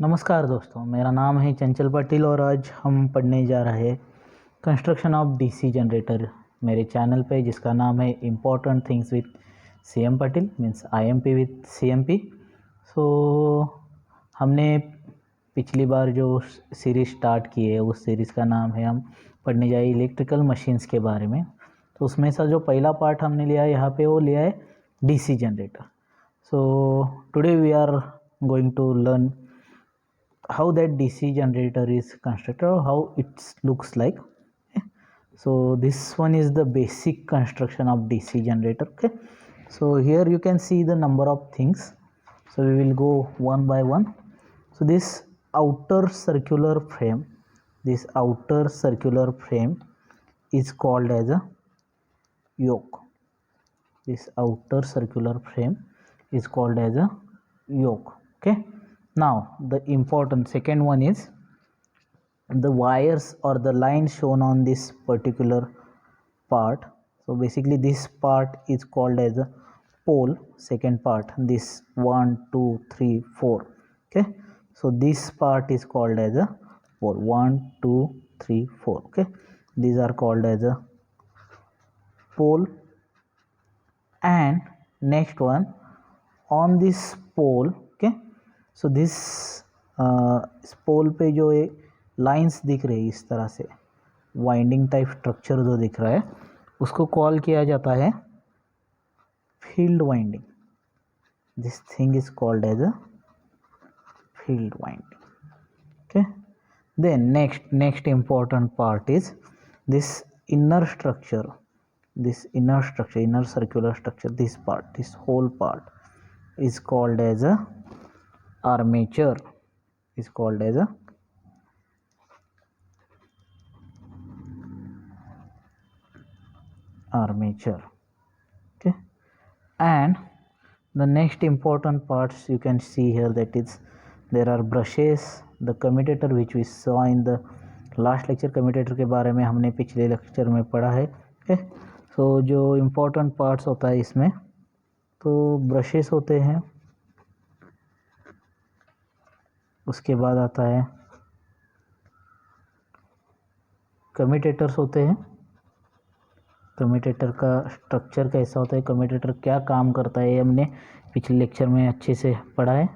नमस्कार दोस्तों, मेरा नाम है चंचल पाटिल और आज हम पढ़ने जा रहे हैं कंस्ट्रक्शन ऑफ डीसी जनरेटर मेरे चैनल पे, जिसका नाम है important things with CM Patil means IMP with CMP. So हमने पिछली बार जो सीरीज़ स्टार्ट की है उस सीरीज़ का नाम है, हम पढ़ने जाए इलेक्ट्रिकल मशीन्स के बारे में। तो उसमें से जो पहला पार्ट हमने लिया है यहाँ पे, वो लिया है DC generator. So today we are going to learn how that DC generator is constructed or how it looks like. Okay. So this one is the basic construction of DC generator. Okay, so here you can see the number of things, so we will go one by one. So this outer circular frame is called as a yoke. This outer circular frame is called as a yoke. Okay, now the important second one is the wires or the lines shown on this particular part. So basically this part is called as a pole. Second part, this 1 2 3 4. Okay, so this part is called as a pole. 1 2 3 4. Okay, these are called as a pole. And next one, on this pole, okay, so this इस पोल पे जो ये lines दिख रही है इस तरह से वाइंडिंग टाइप स्ट्रक्चर जो दिख रहा है, उसको कॉल किया जाता है field winding. This thing is called as a field winding. Okay, then next important part is this inner structure, inner circular structure. This whole part is called as a armature. Okay, and the next important parts you can see here, that is there are brushes, the commutator which we saw in the last lecture. Commutator के बारे में हमने पिछले lecture में पढ़ा है. Okay, सो जो important parts होता है इसमें, तो ब्रशेस होते हैं, उसके बाद आता है कम्यूटेटर्स होते हैं. कम्यूटेटर का स्ट्रक्चर कैसा होता है, कम्यूटेटर क्या काम करता है, हमने पिछले लेक्चर में अच्छे से पढ़ा है.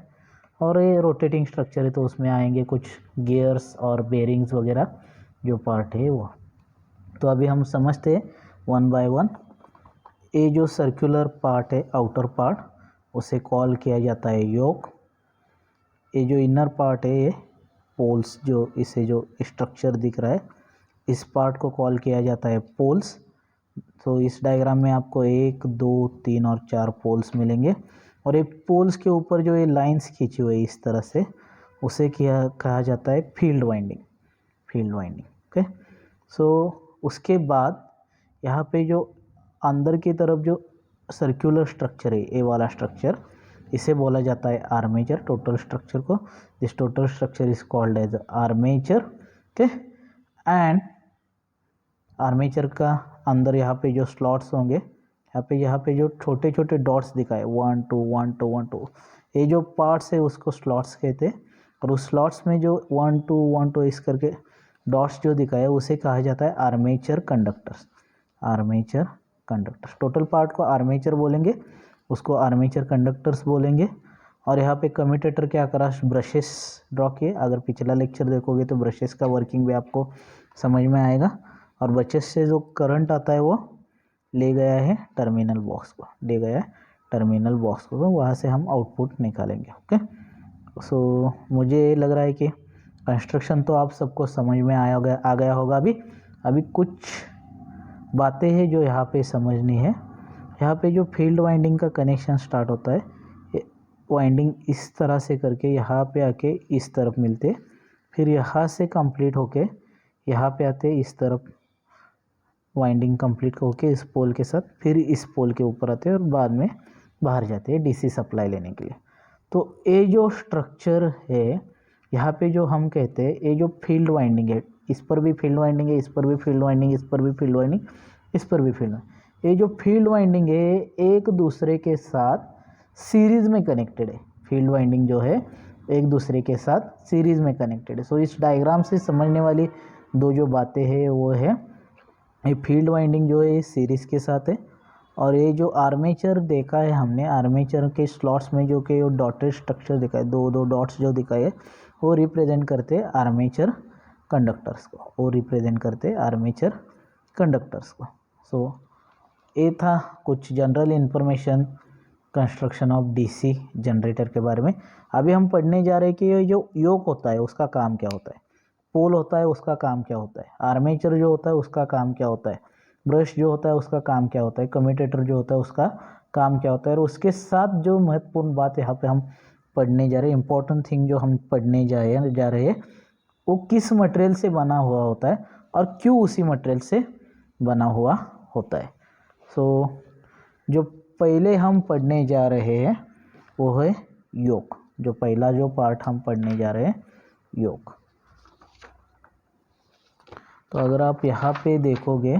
और ये रोटेटिंग स्ट्रक्चर है, तो उसमें आएंगे कुछ गियर्स और बेरिंग्स वगैरह जो पार्ट है वो. तो अभी हम समझते हैं वन बाय वन. ये जो सर्कुलर पार्ट है, आउटर पार्ट, उसे कॉल किया जाता है योक. ये जो इनर पार्ट है, ये पोल्स, जो इसे जो स्ट्रक्चर दिख रहा है, इस पार्ट को कॉल किया जाता है पोल्स. तो इस डायग्राम में आपको 1 2 3 और 4 पोल्स मिलेंगे, और ये पोल्स के ऊपर जो ये लाइंस खींची हुई इस तरह से, उसे कहा जाता है फील्ड वाइंडिंग. ओके, सो उसके बाद यहाँ पे जो अंदर की तरफ जो सर्कुलर स्ट्रक्चर है, ये वाला स्ट्रक्चर, इसे बोला जाता है आर्मेचर. टोटल स्ट्रक्चर को, this total structure is called as armature. Okay, and armature का अंदर यहाँ पे जो स्लॉट्स होंगे, यहाँ पे जो छोटे छोटे डॉट्स दिखाए 1 2 1 2 1 2, ये जो पार्ट्स है उसको स्लॉट्स कहते हैं. और उस स्लॉट्स में जो 1 2 1 2 इस करके डॉट्स जो दिखाए, उसे कहा जाता है आर्मेचर कंडक्टर्स. टोटल पार्ट को आर्मेचर बोलेंगे, उसको आर्मेचर कंडक्टर्स बोलेंगे. और यहाँ पे कम्यूटेटर क्या करा, ब्रशेस ड्रॉ किए. अगर पिछला लेक्चर देखोगे तो ब्रशेस का वर्किंग भी आपको समझ में आएगा. और ब्रशेस से जो करंट आता है वो ले गया है टर्मिनल बॉक्स को, तो वहाँ से हम आउटपुट निकालेंगे. ओके, सो मुझे लग रहा है कि कंस्ट्रक्शन तो आप सबको समझ में आ गया होगा. अभी कुछ बातें हैं जो यहाँ पे समझनी है. यहाँ पे जो फील्ड वाइंडिंग का कनेक्शन स्टार्ट होता है, वाइंडिंग इस तरह से करके यहाँ पे आके इस तरफ मिलते, फिर यहाँ से कंप्लीट होके यहाँ पे आते, इस तरफ वाइंडिंग कंप्लीट होके इस पोल के साथ, फिर इस पोल के ऊपर आते हैं और बाद में बाहर जाते हैं डीसी सप्लाई लेने के लिए. तो ये जो स्ट्रक्चर है यहाँ पे, जो हम कहते हैं ये जो फील्ड वाइंडिंग है, इस पर भी फील्ड वाइंडिंग है, इस पर भी फील्ड वाइंडिंग, इस पर भी फील्ड वाइंडिंग, इस पर भी फील्ड वाइंडिंग. ये जो फील्ड वाइंडिंग है एक दूसरे के साथ सीरीज में कनेक्टेड है. फील्ड वाइंडिंग जो है एक दूसरे के साथ सीरीज़ में कनेक्टेड है। सो इस डायग्राम से समझने वाली दो जो बातें हैं वो है, ये फील्ड वाइंडिंग जो है ये सीरीज़ के साथ है, और ये जो आर्मेचर देखा है हमने, आर्मेचर के स्लॉट्स में जो कि डॉटेड स्ट्रक्चर दिखा है, दो दो डॉट्स जो दिखाए है, वो रिप्रेजेंट करते हैं आर्मेचर कंडक्टर्स को, वो रिप्रेजेंट करते हैं आर्मेचर कंडक्टर्स को। सो ये था कुछ general information construction of DC generator के बारे में। अभी हम पढ़ने जा रहे हैं कि ये जो योक होता है उसका काम क्या होता है, पोल होता है उसका काम क्या होता है, आर्मेचर जो होता है उसका काम क्या होता है, ब्रश जो होता है उसका काम क्या होता है, कम्यूटेटर जो होता है उसका काम क्या होता है, और उसके साथ जो महत्वपूर्ण बात यहाँ पे हम पढ़ने जा रहे हैं, इंपॉर्टेंट थिंग जो हम पढ़ने जा रहे हैं वो किस मटेरियल से बना हुआ होता है और क्यों उसी मटेरियल से बना हुआ होता है। सो जो पहले हम पढ़ने जा रहे हैं वो है योक। जो पहला जो पार्ट हम पढ़ने जा रहे हैं योक। तो अगर आप यहाँ पे देखोगे,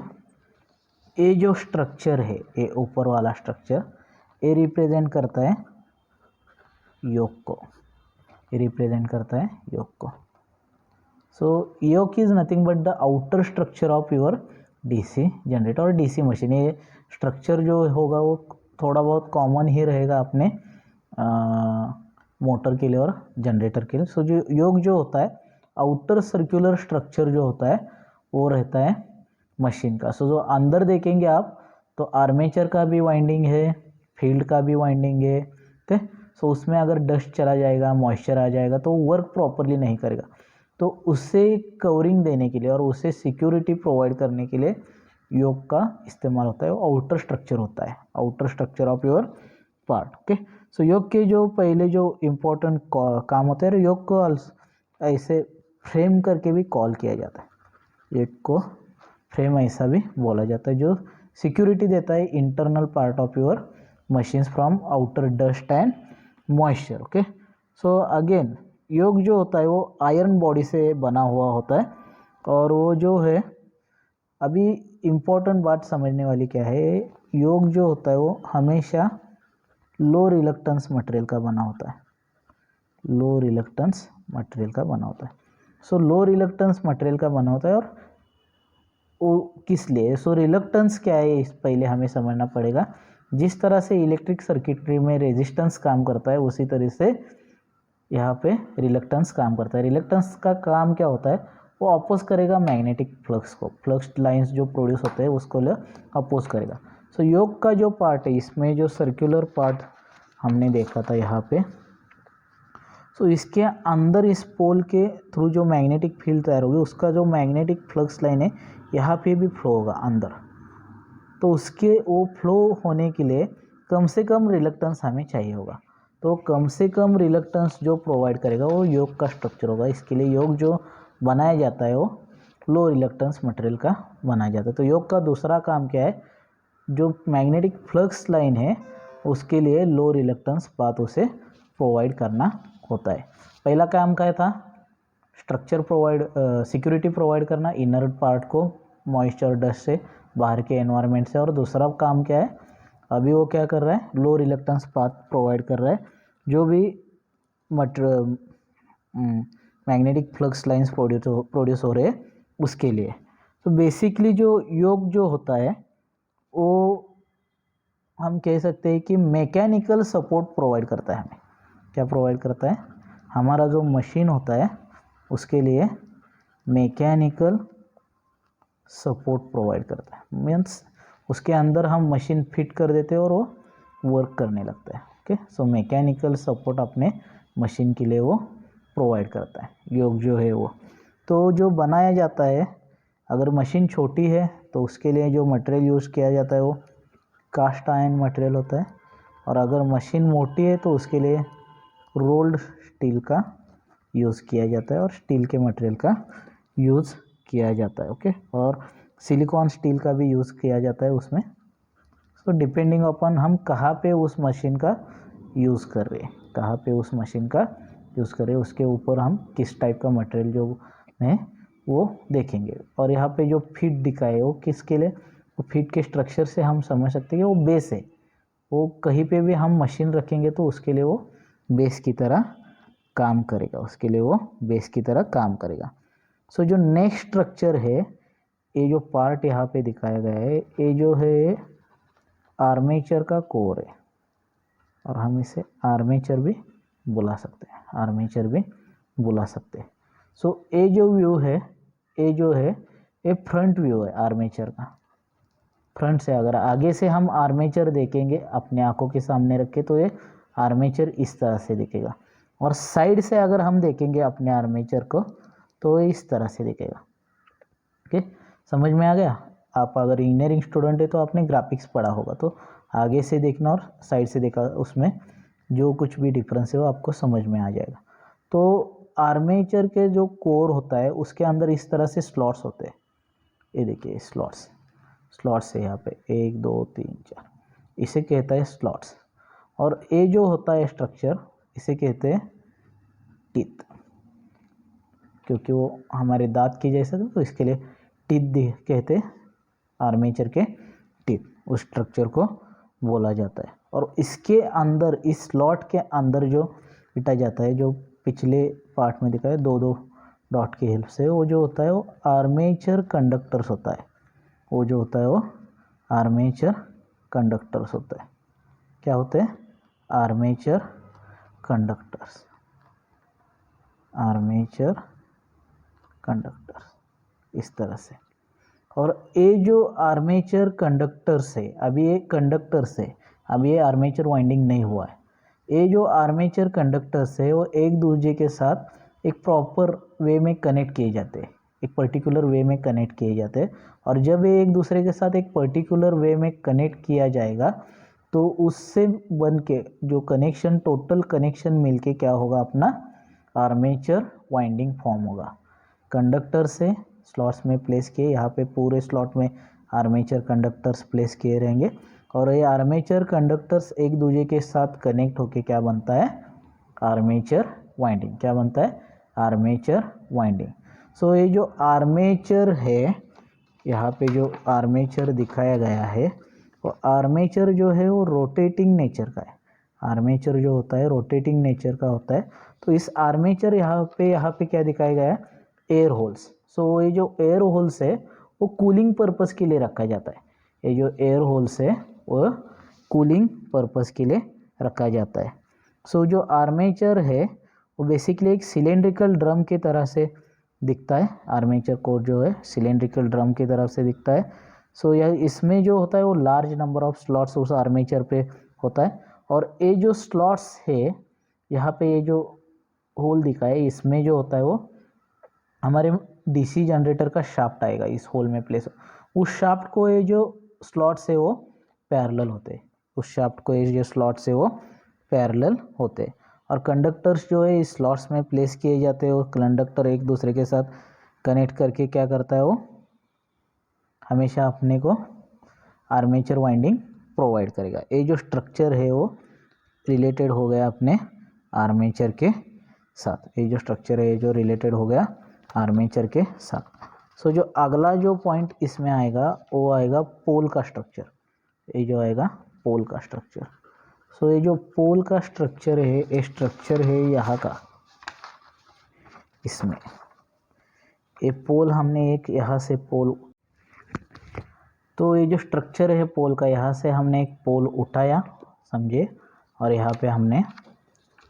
ये जो स्ट्रक्चर है, ये ऊपर वाला स्ट्रक्चर, ये रिप्रेजेंट करता है योक को, ये रिप्रेजेंट करता है योक को। So yoke is nothing but the outer structure of your DC generator और डीसी मशीन। ये स्ट्रक्चर जो होगा वो थोड़ा बहुत कॉमन ही रहेगा अपने मोटर के लिए और जनरेटर के लिए। सो जो योक जो होता है, आउटर सर्कुलर स्ट्रक्चर जो होता है वो रहता है मशीन का। सो जो अंदर देखेंगे आप तो आर्मेचर का भी वाइंडिंग है, फील्ड का भी वाइंडिंग है, ठीक है। सो उसमें अगर डस्ट चला जाएगा, मॉइस्चर आ जाएगा तो वर्क प्रॉपरली नहीं करेगा। तो उससे कवरिंग देने के लिए और उसे सिक्योरिटी प्रोवाइड करने के लिए योक का इस्तेमाल होता है। वो आउटर स्ट्रक्चर होता है, outer structure of your part. Okay, so yoke के जो पहले जो इम्पोर्टेंट काम होते हैं, योक को ऐसे फ्रेम करके भी कॉल किया जाता है। एक को फ्रेम ऐसा भी बोला जाता है, जो सिक्योरिटी देता है internal part of your machines from outer dust and moisture. Okay, so again yoke जो होता है वो आयरन बॉडी से बना हुआ होता है, और वो जो है, अभी इम्पोर्टेंट बात समझने वाली क्या है, योक जो होता है वो हमेशा लो रिलक्टेंस मटेरियल का बना होता है, लो रिलक्टेंस मटेरियल का बना होता है। सो लो रिलक्टेंस मटेरियल का बना होता है, और वो किस लिए, सो रिलक्टेंस क्या है इस पहले हमें समझना पड़ेगा। जिस तरह से इलेक्ट्रिक सर्किटरी में रेजिस्टेंस काम करता है उसी तरह से यहाँ पे रिलक्टेंस काम करता है। रिलक्टेंस का काम क्या होता है, वो अपोज करेगा मैग्नेटिक फ्लक्स को, फ्लक्स लाइंस जो प्रोड्यूस होते हैं उसको अपोज करेगा। सो योक का जो पार्ट है, इसमें जो सर्कुलर पार्ट हमने देखा था यहाँ पे, सो इसके अंदर इस पोल के थ्रू जो मैग्नेटिक फील्ड तैयार होगी, उसका जो मैग्नेटिक फ्लक्स लाइन है यहाँ पे भी फ्लो होगा अंदर। तो उसके वो फ्लो होने के लिए कम से कम रिलक्टेंस हमें चाहिए होगा। तो कम से कम रिलक्टेंस जो प्रोवाइड करेगा वो योक का स्ट्रक्चर होगा। इसके लिए योक जो बनाया जाता है वो लो रिलक्टेंस मटेरियल का बनाया जाता है। तो योक का दूसरा काम क्या है, जो मैग्नेटिक फ्लक्स लाइन है उसके लिए लो रिलक्टेंस पाथ उसे प्रोवाइड करना होता है। पहला काम क्या था, स्ट्रक्चर प्रोवाइड, सिक्योरिटी प्रोवाइड करना इनर पार्ट को मॉइस्चर डस्ट से, बाहर के एनवायरनमेंट से। और दूसरा काम क्या है, अभी वो क्या कर रहा है, लो रिलक्टेंस पाथ प्रोवाइड कर रहा है, जो भी मैग्नेटिक फ्लक्स लाइंस प्रोड्यूस हो रहे हैं उसके लिए। तो बेसिकली जो योक जो होता है वो हम कह सकते हैं कि मैकेनिकल सपोर्ट प्रोवाइड करता है हमें। क्या प्रोवाइड करता है, हमारा जो मशीन होता है उसके लिए मैकेनिकल सपोर्ट प्रोवाइड करता है। मीन्स उसके अंदर हम मशीन फिट कर देते हैं और वो वर्क करने लगता है। ओके, सो मैकेनिकल सपोर्ट अपने मशीन के लिए वो प्रोवाइड करता है योक जो है वो। तो जो बनाया जाता है, अगर मशीन छोटी है तो उसके लिए जो मटेरियल यूज़ किया जाता है वो कास्ट आयरन मटेरियल होता है, और अगर मशीन मोटी है तो उसके लिए रोल्ड स्टील का यूज़ किया जाता है, और स्टील के मटेरियल का यूज़ किया जाता है। ओके, और सिलिकॉन स्टील का भी यूज़ किया जाता है उसमें। सो डिपेंडिंग अपॉन हम कहाँ पे उस मशीन का यूज़ कर रहे हैं, कहाँ पे उस मशीन का यूज़ कर रहे हैं, उसके ऊपर हम किस टाइप का मटेरियल जो है वो देखेंगे। और यहाँ पे जो फीट दिखाए वो किसके लिए, वो फीट के स्ट्रक्चर से हम समझ सकते हैं कि वो बेस है। वो कहीं पे भी हम मशीन रखेंगे तो उसके लिए वो बेस की तरह काम करेगा, उसके लिए वो बेस की तरह काम करेगा। सो जो नेक्स्ट स्ट्रक्चर है, ये जो पार्ट यहाँ पे दिखाया गया है, ये जो है आर्मेचर का कोर है, और हम इसे आर्मेचर भी बुला सकते हैं, आर्मेचर भी बुला सकते हैं। सो ये जो व्यू है, ये जो है ये फ्रंट व्यू है आर्मेचर का। फ्रंट से अगर आगे से हम आर्मेचर देखेंगे अपने आंखों के सामने रख के, तो ये आर्मेचर इस तरह से दिखेगा, और साइड से अगर हम देखेंगे अपने आर्मेचर को तो ये इस तरह से दिखेगा। ओके, समझ में आ गया? आप अगर इंजीनियरिंग स्टूडेंट है तो आपने ग्राफिक्स पढ़ा होगा, तो आगे से देखना और साइड से देखा, उसमें जो कुछ भी डिफरेंस है वो आपको समझ में आ जाएगा। तो आर्मेचर के जो कोर होता है उसके अंदर इस तरह से स्लॉट्स होते हैं, ये देखिए स्लॉट्स है यहाँ पे 1 2 3 4, इसे कहता है स्लॉट्स। और ये जो होता है स्ट्रक्चर, इसे कहते हैं टीथ, क्योंकि वो हमारे दांत की जैसा था, तो इसके लिए टीथ कहते हैं, आर्मेचर के टीथ उस स्ट्रक्चर को बोला जाता है। और इसके अंदर, इस स्लॉट के अंदर जो पिटा जाता है, जो पिछले पार्ट में दिखा है 2-2 डॉट की हेल्प से, वो जो होता है वो आर्मेचर कंडक्टर्स होता है, वो जो होता है वो आर्मेचर कंडक्टर्स होता है। क्या होते हैं? आर्मेचर कंडक्टर्स, आर्मेचर कंडक्टर्स, इस तरह से। और ये जो आर्मेचर कंडक्टर्स है, अभी ये कंडक्टर्स है, अभी ये आर्मेचर वाइंडिंग नहीं हुआ है। ये जो आर्मेचर कंडक्टर्स है वो एक दूसरे के साथ एक प्रॉपर वे में कनेक्ट किए जाते हैं, एक पर्टिकुलर वे में कनेक्ट किए जाते हैं। और जब ये एक दूसरे के साथ एक पर्टिकुलर वे में कनेक्ट किया जाएगा, तो उससे बन के जो कनेक्शन, टोटल कनेक्शन मिलके क्या होगा, अपना आर्मेचर वाइंडिंग फॉर्म होगा। कंडक्टर से स्लॉट्स में प्लेस किए, यहाँ पे पूरे स्लॉट में आर्मेचर कंडक्टर्स प्लेस किए रहेंगे, और ये आर्मेचर कंडक्टर्स एक दूसरे के साथ कनेक्ट होके क्या बनता है? Armature winding. क्या बनता है? Armature winding. सो ये जो आर्मेचर है, यहाँ पे जो आर्मेचर दिखाया गया है, वो आर्मेचर जो है वो रोटेटिंग नेचर का है। आर्मेचर जो होता है रोटेटिंग नेचर का होता है। तो इस आर्मेचर यहाँ पे क्या दिखाया गया है? Air holes. सो ये जो एयर होल्स है वो कूलिंग पर्पस के लिए रखा जाता है। ये जो एयर होल्स है वो कूलिंग पर्पस के लिए रखा जाता है। सो जो आर्मेचर है वो बेसिकली एक सिलेंड्रिकल ड्रम की तरह से दिखता है। आर्मेचर कोर जो है सिलेंड्रिकल ड्रम की तरफ से दिखता है। सो यह इसमें जो होता है वो लार्ज नंबर ऑफ स्लॉट्स उस आर्मेचर पे होता है। और ये जो स्लॉट्स है, यहाँ पे ये जो होल दिखा है, इसमें जो होता है वो हमारे डीसी जनरेटर का शाफ्ट आएगा, इस होल में प्लेस। उस शाफ्ट को ये जो स्लॉट्स है वो पैरेलल होते हैं, उस शाफ्ट को ये जो स्लॉट्स है वो पैरेलल होते हैं। और कंडक्टर्स जो है इस स्लॉट्स में प्लेस किए जाते हैं, और कंडक्टर एक दूसरे के साथ कनेक्ट करके क्या करता है, वो हमेशा अपने को आर्मेचर वाइंडिंग प्रोवाइड करेगा। ये जो स्ट्रक्चर है वो रिलेटेड हो गया अपने आर्मेचर के साथ। ये जो स्ट्रक्चर है जो रिलेटेड हो गया आर्मेचर के साथ। सो जो अगला जो पॉइंट इसमें आएगा वो आएगा पोल का स्ट्रक्चर। ये जो आएगा पोल का स्ट्रक्चर। सो ये जो पोल का स्ट्रक्चर है, ये स्ट्रक्चर है यहाँ का, इसमें ये पोल हमने एक यहाँ से पोल, तो ये जो स्ट्रक्चर है पोल का, यहाँ से हमने एक पोल उठाया समझे, और यहाँ पे हमने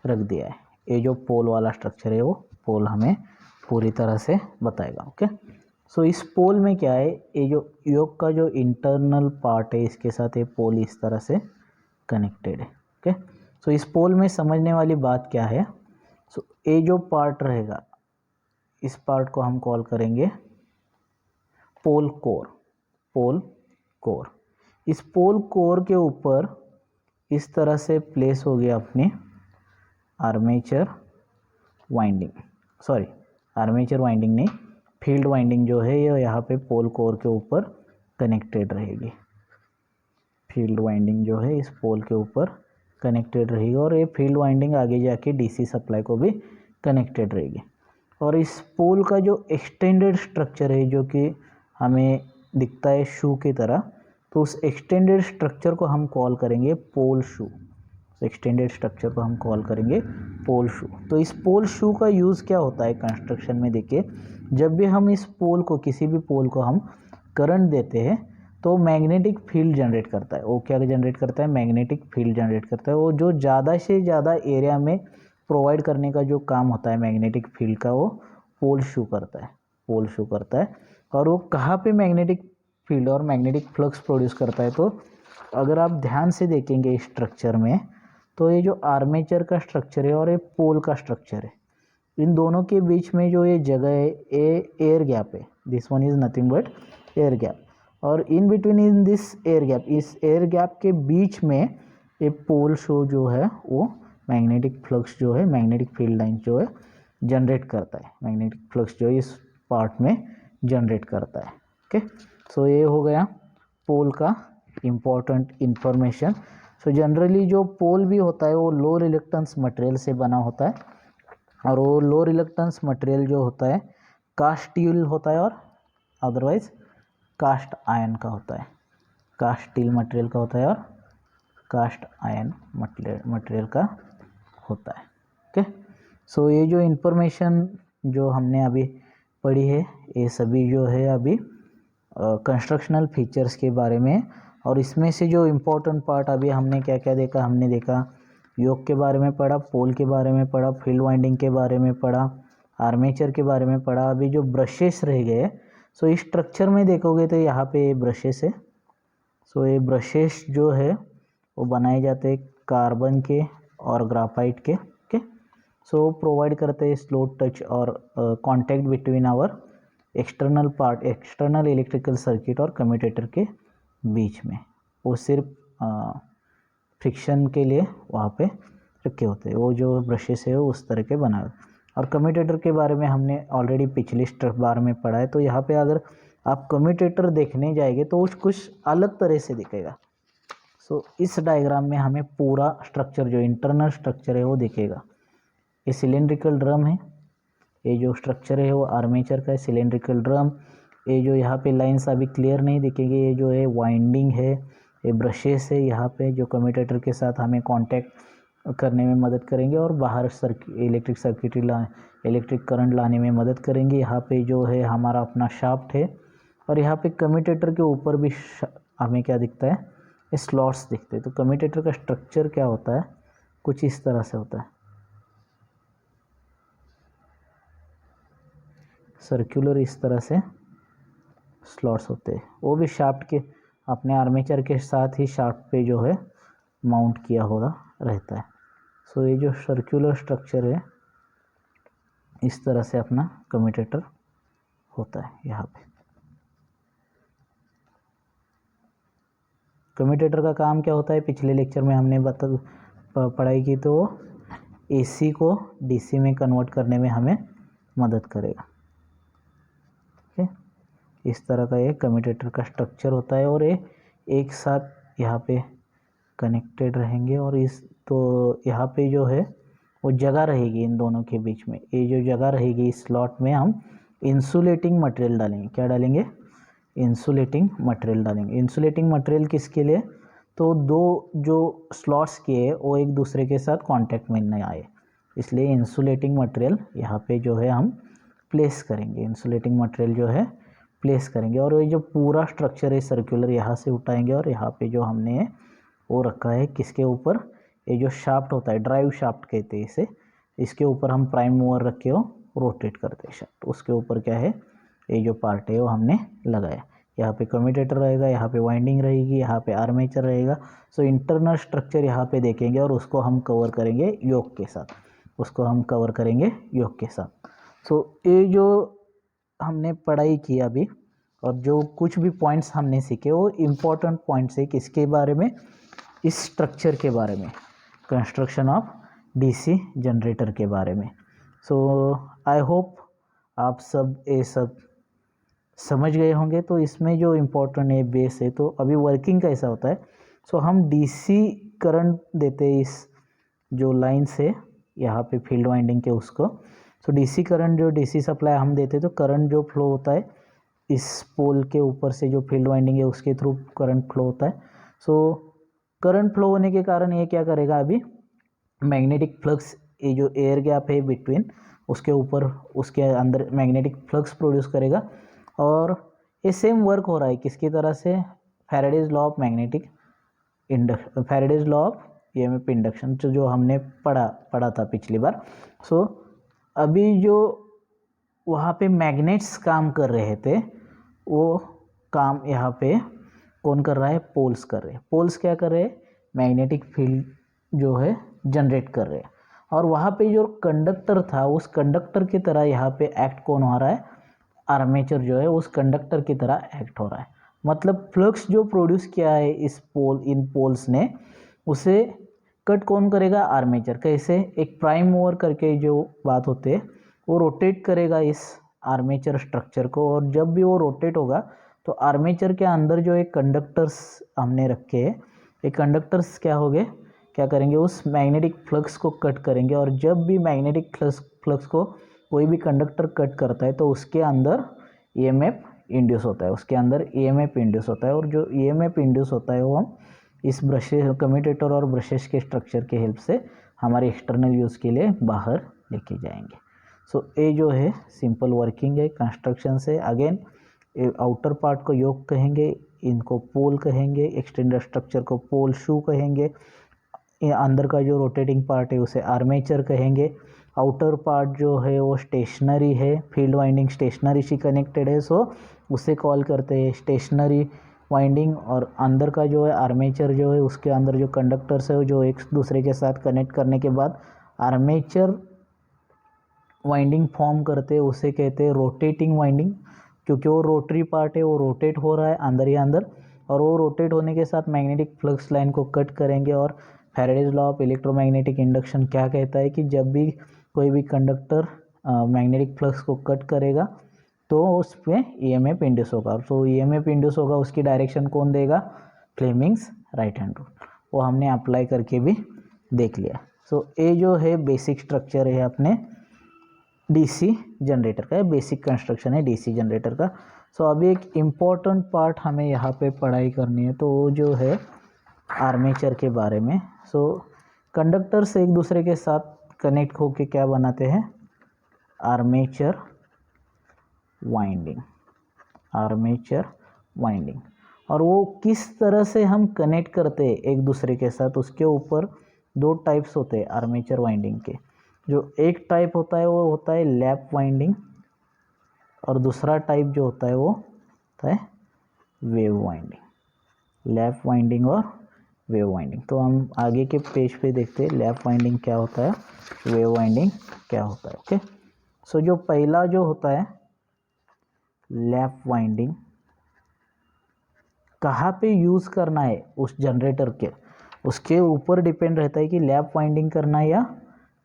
रख दिया है। ये जो पोल वाला स्ट्रक्चर है वो पोल हमें पूरी तरह से बताएगा। ओके, सो इस पोल में क्या है, ये जो योक का जो इंटरनल पार्ट है इसके साथ ये पोल इस तरह से कनेक्टेड है। ओके, सो इस पोल में समझने वाली बात क्या है, सो ये जो पार्ट रहेगा इस पार्ट को हम कॉल करेंगे पोल कोर। पोल कोर, इस पोल कोर के ऊपर इस तरह से प्लेस हो गया अपने armature winding, sorry armature winding नहीं, फील्ड वाइंडिंग जो है ये यहाँ पे पोल कोर के ऊपर कनेक्टेड रहेगी। फील्ड वाइंडिंग जो है इस पोल के ऊपर कनेक्टेड रहेगी, और ये फील्ड वाइंडिंग आगे जाके डीसी सप्लाई को भी कनेक्टेड रहेगी। और इस पोल का जो एक्सटेंडेड स्ट्रक्चर है जो कि हमें दिखता है शू की तरह, तो उस एक्सटेंडेड स्ट्रक्चर को हम कॉल करेंगे पोल शू। एक्सटेंडेड स्ट्रक्चर को हम कॉल करेंगे पोल शू। तो इस पोल शू का यूज़ क्या होता है कंस्ट्रक्शन में, देखिए जब भी हम इस पोल को, किसी भी पोल को हम करंट देते हैं तो मैग्नेटिक फील्ड जनरेट करता है। वो क्या जनरेट करता है, मैग्नेटिक फील्ड जनरेट करता है। वो जो ज़्यादा से ज़्यादा एरिया में प्रोवाइड करने का जो काम होता है मैग्नेटिक फील्ड का, वो पोल शू करता है, पोल शू करता है। और वो कहाँ पे मैग्नेटिक फील्ड और मैग्नेटिक फ्लक्स प्रोड्यूस करता है, तो अगर आप ध्यान से देखेंगे इस स्ट्रक्चर में, तो ये जो आर्मेचर का स्ट्रक्चर है और ये पोल का स्ट्रक्चर है, इन दोनों के बीच में जो ये जगह है, ये एयर गैप है। This one is nothing but air gap. और in between in this air gap, इस एयर गैप के बीच में ये पोल शो जो है वो मैग्नेटिक फ्लक्स जो है, मैग्नेटिक फील्ड लाइन जो है जनरेट करता है। मैग्नेटिक फ्लक्स जो है इस पार्ट में जनरेट करता है। ओके, सो ये हो गया पोल का इम्पोर्टेंट इंफॉर्मेशन। सो जनरली जो पोल भी होता है वो लो रिलक्टेंस मटेरियल से बना होता है, और वो लो रिलक्टेंस मटेरियल जो होता है कास्ट स्टील होता है और अदरवाइज कास्ट आयरन का होता है। कास्ट स्टील मटेरियल का होता है और कास्ट आयरन मटेरियल का होता है। ओके, सो ये जो इन्फॉर्मेशन जो हमने अभी पढ़ी है, ये सभी जो है अभी कंस्ट्रक्शनल फीचर्स के बारे में। और इसमें से जो इम्पोर्टेंट पार्ट अभी हमने क्या क्या देखा, हमने देखा योक के बारे में पढ़ा, पोल के बारे में पढ़ा, फील्ड वाइंडिंग के बारे में पढ़ा, आर्मेचर के बारे में पढ़ा। अभी जो ब्रशेस रह गए, सो इस स्ट्रक्चर में देखोगे तो यहाँ पे ब्रशेस है। सो ये ब्रशेस जो है वो बनाए जाते हैं कार्बन के और ग्राफाइट के। ओके, सो प्रोवाइड करते हैं स्लो टच और contact between our external part, external electrical circuit और कम्यूटेटर के बीच में। वो सिर्फ फ्रिक्शन के लिए वहाँ पे रखे होते हैं। वो जो ब्रशेस है वो उस तरह के बनाए हुए। और कम्यूटेटर के बारे में हमने ऑलरेडी पिछले बार में पढ़ा है। तो यहाँ पे अगर आप कम्यूटेटर देखने जाएंगे तो कुछ अलग तरह से दिखेगा। सो इस डायग्राम में हमें पूरा स्ट्रक्चर, जो इंटरनल स्ट्रक्चर है वो दिखेगा। ये सिलेंड्रिकल ड्रम है, ये जो स्ट्रक्चर है वो आर्मेचर का है, सिलेंड्रिकल ड्रम। ये जो यहाँ पे लाइंस अभी क्लियर नहीं दिखेगी, ये जो है वाइंडिंग है, ये ब्रशेस है यहाँ पे जो कम्यूटेटर के साथ हमें कांटेक्ट करने में मदद करेंगे और बाहर इलेक्ट्रिक करंट लाने में मदद करेंगे। यहाँ पे जो है हमारा अपना शाफ्ट है, और यहाँ पे कम्यूटेटर के ऊपर भी हमें क्या दिखता है, ये स्लॉट्स दिखते हैं। तो कम्यूटेटर का स्ट्रक्चर क्या होता है, कुछ इस तरह से होता है, सर्कुलर इस तरह से स्लॉट्स होते हैं। वो भी शाफ्ट के अपने आर्मेचर के साथ ही शाफ्ट पे जो है माउंट किया हुआ रहता है। सो ये जो सर्कुलर स्ट्रक्चर है इस तरह से अपना कम्यूटेटर होता है। यहाँ पे कम्यूटेटर का काम क्या होता है, पिछले लेक्चर में हमने पढ़ाई की, तो एसी को डीसी में कन्वर्ट करने में हमें मदद करेगा। ओके, इस तरह का ये कम्यूटेटर का स्ट्रक्चर होता है, और ये एक साथ यहाँ पे कनेक्टेड रहेंगे। और इस तो यहाँ पे जो है वो जगह रहेगी इन दोनों के बीच में। ये जो जगह रहेगी इस स्लॉट में हम इंसुलेटिंग मटेरियल डालेंगे। क्या डालेंगे, इंसुलेटिंग मटेरियल डालेंगे। इंसुलेटिंग मटेरियल किसके लिए, तो दो जो स्लॉट्स के है वो एक दूसरे के साथ कांटेक्ट में नहीं आए, इसलिए इंसुलेटिंग मटेरियल यहाँ पे जो है हम प्लेस करेंगे। इंसुलेटिंग मटेरियल जो है प्लेस करेंगे, और ये जो पूरा स्ट्रक्चर है सर्कुलर यहाँ से उठाएंगे, और यहाँ पे जो हमने वो रखा है किसके ऊपर, ये जो शाफ्ट होता है, ड्राइव शाफ्ट कहते हैं इसे, इसके ऊपर हम प्राइम मूवर रख के वो रोटेट करते हैं शाफ्ट। उसके ऊपर क्या है, ये जो पार्ट है वो हमने लगाया। यहाँ पे कम्यूटेटर रहेगा, यहाँ पे वाइंडिंग रहेगी, यहाँ पे आर्मेचर रहेगा। सो इंटरनल स्ट्रक्चर यहाँ पे देखेंगे, और उसको हम कवर करेंगे योक के साथ, उसको हम कवर करेंगे योक के साथ। सो ये जो हमने पढ़ाई की अभी, और जो कुछ भी पॉइंट्स हमने सीखे वो इम्पोर्टेंट पॉइंट्स है किसके बारे में, इस स्ट्रक्चर के बारे में, कंस्ट्रक्शन ऑफ डीसी जनरेटर के बारे में। सो आई होप आप सब ये सब समझ गए होंगे। तो इसमें जो इम्पोर्टेंट है बेस है, तो अभी वर्किंग कैसा होता है। सो हम डीसी करंट देते हैं इस जो लाइन से यहाँ पे फील्ड वाइंडिंग के उसको। सो डीसी करंट, जो डीसी सप्लाई हम देते हैं, तो करंट जो फ्लो होता है इस पोल के ऊपर से, जो फील्ड वाइंडिंग है उसके थ्रू करंट फ्लो होता है। सो करंट फ्लो होने के कारण ये क्या करेगा, अभी मैग्नेटिक फ्लक्स, ये जो एयर गैप है बिटवीन, उसके ऊपर उसके अंदर मैग्नेटिक फ्लक्स प्रोड्यूस करेगा। और ये सेम वर्क हो रहा है किसकी तरह से, Faraday's law of magnetic induction, Faraday's law of EMF induction जो हमने पढ़ा था पिछली बार। सो अभी जो वहाँ पे मैग्नेट्स काम कर रहे थे, वो काम यहाँ पे कौन कर रहा है, पोल्स कर रहे हैं। पोल्स क्या कर रहे हैं, मैग्नेटिक फील्ड जो है जनरेट कर रहे हैं। और वहाँ पे जो कंडक्टर था, उस कंडक्टर की तरह यहाँ पे एक्ट कौन हो रहा है, आर्मेचर जो है उस कंडक्टर की तरह एक्ट हो रहा है। मतलब फ्लक्स जो प्रोड्यूस किया है इस पोल, इन पोल्स ने, उसे कट कौन करेगा, आर्मेचर। कैसे, एक प्राइम मूवर करके जो बात होते है, वो रोटेट करेगा इस आर्मेचर स्ट्रक्चर को। और जब भी वो रोटेट होगा तो आर्मेचर के अंदर जो एक कंडक्टर्स हमने रखे हैं, ये कंडक्टर्स क्या हो गए, क्या करेंगे, उस मैग्नेटिक फ्लक्स को कट करेंगे। और जब भी मैग्नेटिक फ्लक्स को कोई भी कंडक्टर कट करता है तो उसके अंदर ईएमएफ इंड्यूस होता है, उसके अंदर ईएमएफ इंड्यूस होता है। और जो ईएमएफ इंड्यूस होता है वो हम इस ब्रशेस, कम्यूटेटर और ब्रशेस के स्ट्रक्चर के हेल्प से हमारे एक्सटर्नल यूज़ के लिए बाहर लेके जाएंगे। सो ये जो है सिंपल वर्किंग है, कंस्ट्रक्शन से। अगेन आउटर पार्ट को योक कहेंगे, इनको पोल कहेंगे, एक्सटेंडर स्ट्रक्चर को पोल शू कहेंगे, अंदर का जो रोटेटिंग पार्ट है उसे आर्मेचर कहेंगे। आउटर पार्ट जो है वो स्टेशनरी है, फील्ड वाइंडिंग स्टेशनरी से कनेक्टेड है, सो उसे कॉल करते हैं स्टेशनरी वाइंडिंग। और अंदर का जो है आर्मेचर जो है, उसके अंदर जो कंडक्टर्स है जो एक दूसरे के साथ कनेक्ट करने के बाद आर्मेचर वाइंडिंग फॉर्म करते हैं, उसे कहते हैं रोटेटिंग वाइंडिंग। क्योंकि वो रोटरी पार्ट है, वो रोटेट हो रहा है अंदर ही अंदर, और वो रोटेट होने के साथ मैग्नेटिक फ्लक्स लाइन को कट करेंगे। और Faraday's law of electromagnetic induction क्या कहता है कि जब भी कोई भी कंडक्टर मैग्नेटिक फ्लक्स को कट करेगा तो उसमें ईएमएफ इंड्यूस होगा। तो ईएमएफ इंड्यूस होगा, उसकी डायरेक्शन कौन देगा, फ्लेमिंग्स राइट हैंड रूल, वो हमने अप्लाई करके भी देख लिया। सो ये जो है बेसिक स्ट्रक्चर है अपने डीसी जनरेटर का, बेसिक कंस्ट्रक्शन है डीसी जनरेटर का। सो अभी एक इम्पॉर्टेंट पार्ट हमें यहाँ पे पढ़ाई करनी है, तो वो जो है आर्मेचर के बारे में। सो कंडक्टर्स एक दूसरे के साथ कनेक्ट होके क्या बनाते हैं, आर्मेचर वाइंडिंग, आर्मेचर वाइंडिंग। और वो किस तरह से हम कनेक्ट करते हैं एक दूसरे के साथ, उसके ऊपर दो टाइप्स होते हैं आर्मेचर वाइंडिंग के। जो एक टाइप होता है वो होता है लैप वाइंडिंग, और दूसरा टाइप जो होता है वो होता है वेव वाइंडिंग। लैप वाइंडिंग और वेव वाइंडिंग, तो हम आगे के पेज पे देखते हैं लैप वाइंडिंग क्या होता है, वेव वाइंडिंग क्या होता है। ओके, सो जो पहला जो होता है लैप वाइंडिंग, कहाँ पे यूज़ करना है उस जनरेटर के, उसके ऊपर डिपेंड रहता है कि लैप वाइंडिंग करना है या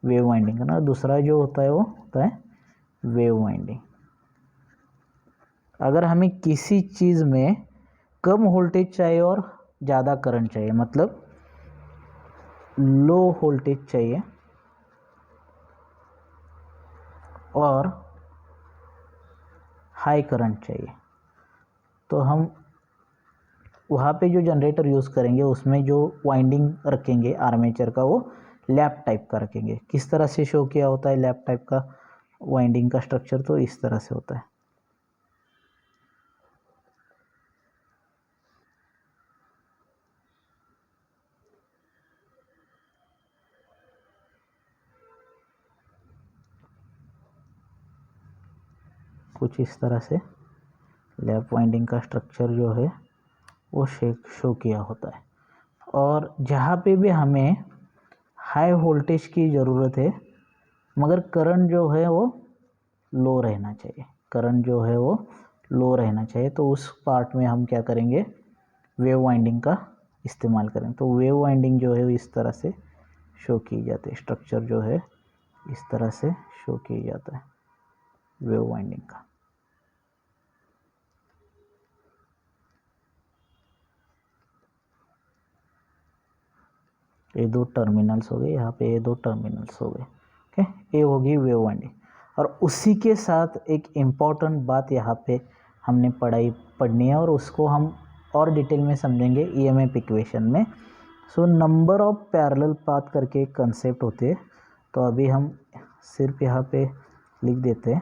वेव वाइंडिंग करना। दूसरा जो होता है वो होता है वेव वाइंडिंग। अगर हमें किसी चीज़ में कम वोल्टेज चाहिए और ज़्यादा करंट चाहिए, मतलब लो वोल्टेज चाहिए और हाई करंट चाहिए, तो हम वहाँ पे जो जनरेटर यूज़ करेंगे उसमें जो वाइंडिंग रखेंगे आर्मेचर का, वो लैप टाइप का रखेंगे। किस तरह से शो किया होता है लैप टाइप का वाइंडिंग का स्ट्रक्चर, तो इस तरह से होता है। कुछ इस तरह से लैप वाइंडिंग का स्ट्रक्चर जो है वो शो किया होता है। और जहाँ पे भी हमें हाई वोल्टेज की ज़रूरत है मगर करंट जो है वो लो रहना चाहिए, करंट जो है वो लो रहना चाहिए, तो उस पार्ट में हम क्या करेंगे, वेव वाइंडिंग का इस्तेमाल करेंगे। तो वेव वाइंडिंग जो है इस तरह से शो की जाती है, स्ट्रक्चर जो है इस तरह से शो किया जाता है वेव वाइंडिंग का। ये दो टर्मिनल्स हो गए, यहाँ पे ये दो टर्मिनल्स हो गए। ओके, ये होगी वेव वाइंडिंग। और उसी के साथ एक इम्पॉर्टेंट बात यहाँ पे हमने पढ़नी है और उसको हम और डिटेल में समझेंगे ईएमएफ इक्वेशन में। So number of parallel path करके एक कंसेप्ट होते हैं, तो अभी हम सिर्फ यहाँ पे लिख देते हैं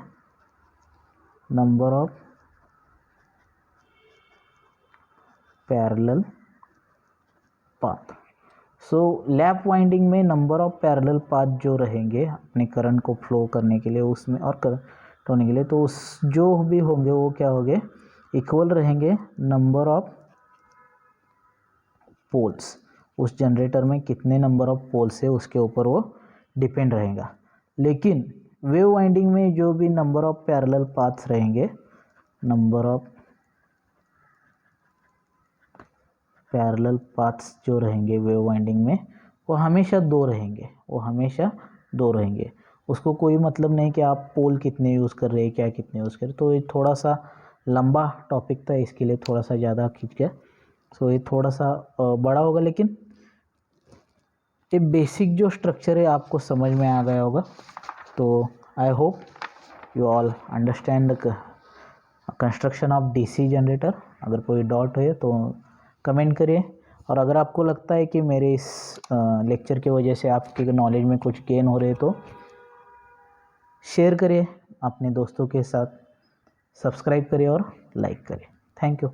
number of parallel path. So lap winding में नंबर ऑफ पैरेलल पाथ जो रहेंगे अपने करंट को फ्लो करने के लिए उसमें और करंट होने के लिए, तो उस जो भी होंगे वो क्या होंगे, इक्वल रहेंगे नंबर ऑफ पोल्स। उस जनरेटर में कितने नंबर ऑफ पोल्स है उसके ऊपर वो डिपेंड रहेगा। लेकिन वेव वाइंडिंग में जो भी नंबर ऑफ पैरेलल पाथ्स रहेंगे, नंबर ऑफ पैरेलल पाथ्स जो रहेंगे वेव वाइंडिंग में, वो हमेशा दो रहेंगे, वो हमेशा दो रहेंगे। उसको कोई मतलब नहीं कि आप पोल कितने यूज़ कर रहे हैं, क्या कितने यूज़ कर रहे हैं। तो ये थोड़ा सा लंबा टॉपिक था, इसके लिए थोड़ा सा ज़्यादा खींच गया। सो ये थोड़ा सा बड़ा होगा, लेकिन ये बेसिक जो स्ट्रक्चर है आपको समझ में आ गया होगा। तो I hope you all understand the construction of DC generator. अगर कोई डाउट है तो कमेंट करिए, और अगर आपको लगता है कि मेरे इस लेक्चर की वजह से आपके नॉलेज में कुछ गेन हो रहे तो शेयर करिए अपने दोस्तों के साथ, सब्सक्राइब करिए और लाइक करिए। Thank you.